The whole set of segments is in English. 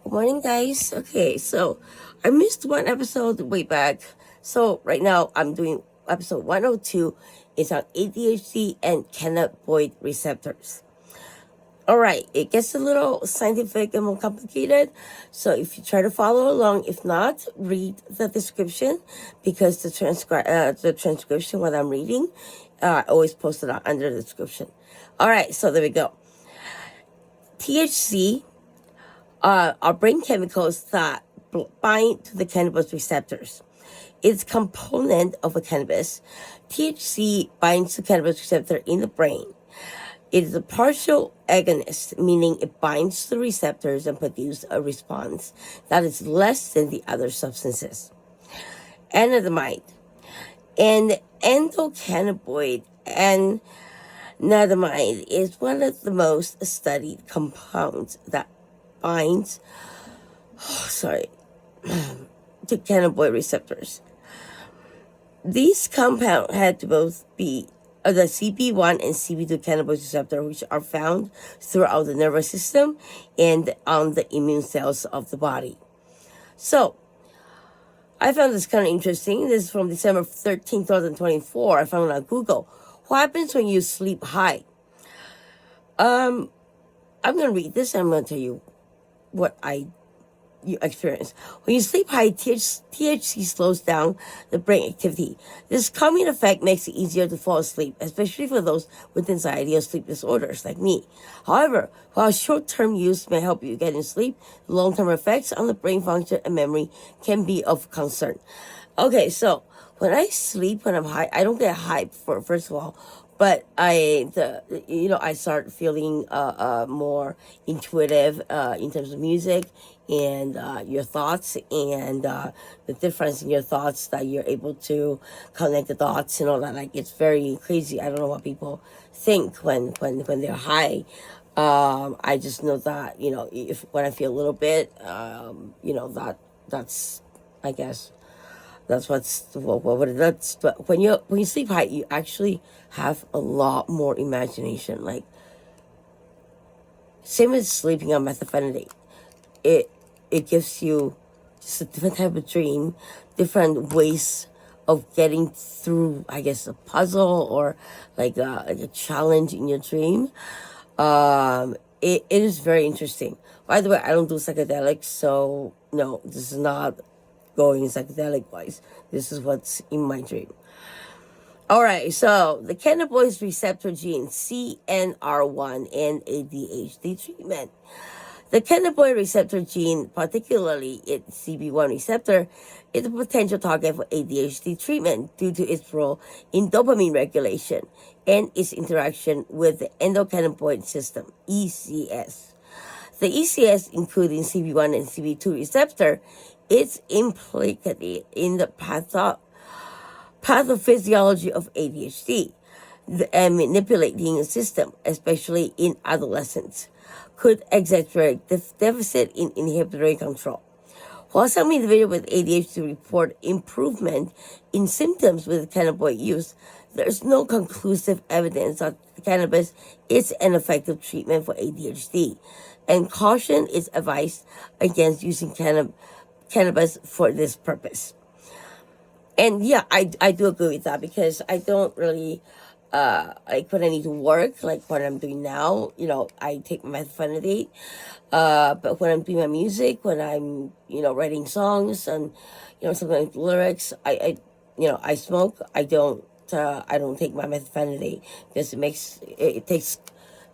Good morning, guys. Okay, so I missed one episode way back. So right now I'm doing episode 102. It's on ADHD and cannabinoid receptors. All right, it gets a little scientific and more complicated. So if you try to follow along, if not, read the description because the transcription what I'm reading, I always post it under the description. All right, so there we go. THC are brain chemicals that bind to the cannabis receptors. It's component of a cannabis. THC binds to cannabis receptor in the brain. It is a partial agonist, meaning it binds to the receptors and produces a response that is less than the other substances. Anandamide and endocannabinoid and Anandamide is one of the most studied compounds that binds to cannabinoid receptors. These compounds had to both be the CB1 and CB2 cannabinoid receptor, which are found throughout the nervous system and on the immune cells of the body. So I found this kind of interesting. This is from December 13, 2024. I found it on Google. What happens when you sleep high? I'm going to read this and I'm going to tell you what you experience. When you sleep high, THC slows down the brain activity. This calming effect makes it easier to fall asleep, especially for those with anxiety or sleep disorders like me. However, while short-term use may help you get in sleep, long-term effects on the brain function and memory can be of concern. Okay, so when I sleep, when I'm high, I don't get high first of all, but I start feeling more intuitive in terms of music and your thoughts and the difference in your thoughts that you're able to connect the dots and all that. Like, it's very crazy. I don't know what people think when they're high. I just know that if when I feel a little bit, that's I guess. That's but when you sleep high, you actually have a lot more imagination. Like, same as sleeping on methylphenidate. It gives you just a different type of dream, different ways of getting through, I guess, a puzzle or like a challenge in your dream. It is very interesting. By the way, I don't do psychedelics, so no, this is not going psychedelic wise. This is what's in my dream. All right, so the cannabinoid receptor gene CNR1 and ADHD treatment. The cannabinoid receptor gene, particularly its CB1 receptor, is a potential target for ADHD treatment due to its role in dopamine regulation and its interaction with the endocannabinoid system, ECS. The ECS, including CB1 and CB2 receptor, is implicated in the pathophysiology of ADHD and manipulating the system, especially in adolescents, could exacerbate the deficit in inhibitory control. While some individuals with ADHD report improvement in symptoms with cannabinoid use, there is no conclusive evidence that cannabis is an effective treatment for ADHD, and caution is advised against using cannabis for this purpose. And yeah, I do agree with that because I don't really like when I need to work, like what I'm doing now, I take methylphenidate. But when I'm doing my music, when I'm, writing songs and, sometimes lyrics, I smoke. I don't take my methylphenidate because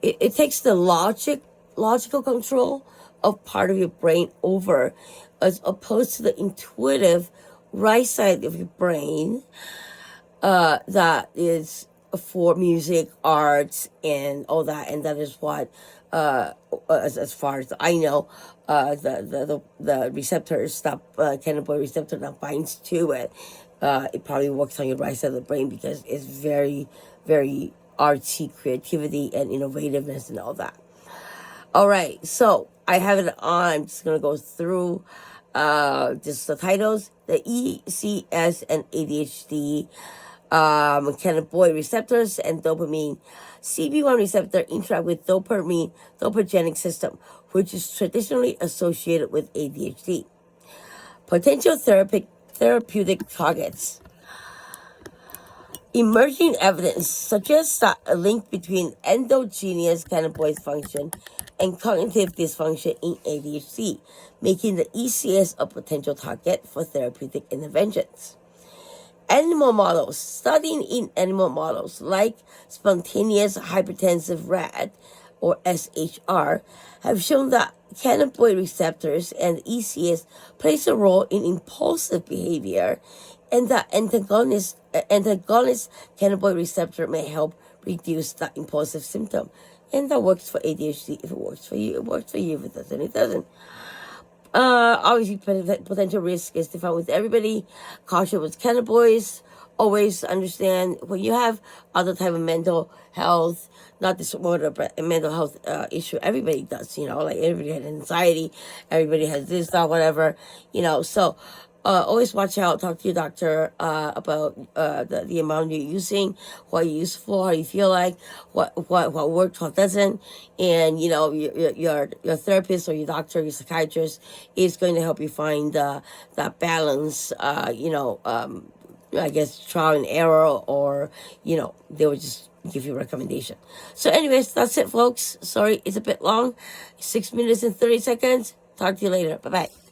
it takes the logical control of part of your brain over, as opposed to the intuitive right side of your brain that is for music, arts, and all that. And that is what, as far as I know, the receptors that cannabinoid receptor that binds to it, it probably works on your right side of the brain because it's very, very artsy creativity and innovativeness and all that. All right, so I have it on. I'm just gonna go through just the titles. The ECS and ADHD cannabinoid receptors and dopamine. CB1 receptor interact with dopamine dopaminergic system, which is traditionally associated with ADHD. Potential therapeutic targets. Emerging evidence suggests that a link between endogenous cannabinoid function and cognitive dysfunction in ADHD, making the ECS a potential target for therapeutic interventions. Animal models. Studying in animal models like spontaneous hypertensive rat, or SHR, have shown that cannabinoid receptors and ECS plays a role in impulsive behavior, and that antagonist cannabinoid receptor may help reduce that impulsive symptom. And that works for ADHD. If it works for you, it works for you. If it doesn't, it doesn't. Obviously, potential risk is defined with everybody. Caution with cannabinoids. Always understand when you have other type of mental health, not disorder, but a mental health issue. Everybody does, like everybody has anxiety, everybody has this, that, whatever, So always watch out. Talk to your doctor about the amount you're using, what you use for, how you feel like, what works, what doesn't, and your therapist or your doctor, your psychiatrist is going to help you find that balance. I guess trial and error, or they will just give you a recommendation. So anyways, that's it, folks. Sorry it's a bit long. 6 minutes and 30 seconds. Talk to you later. Bye bye.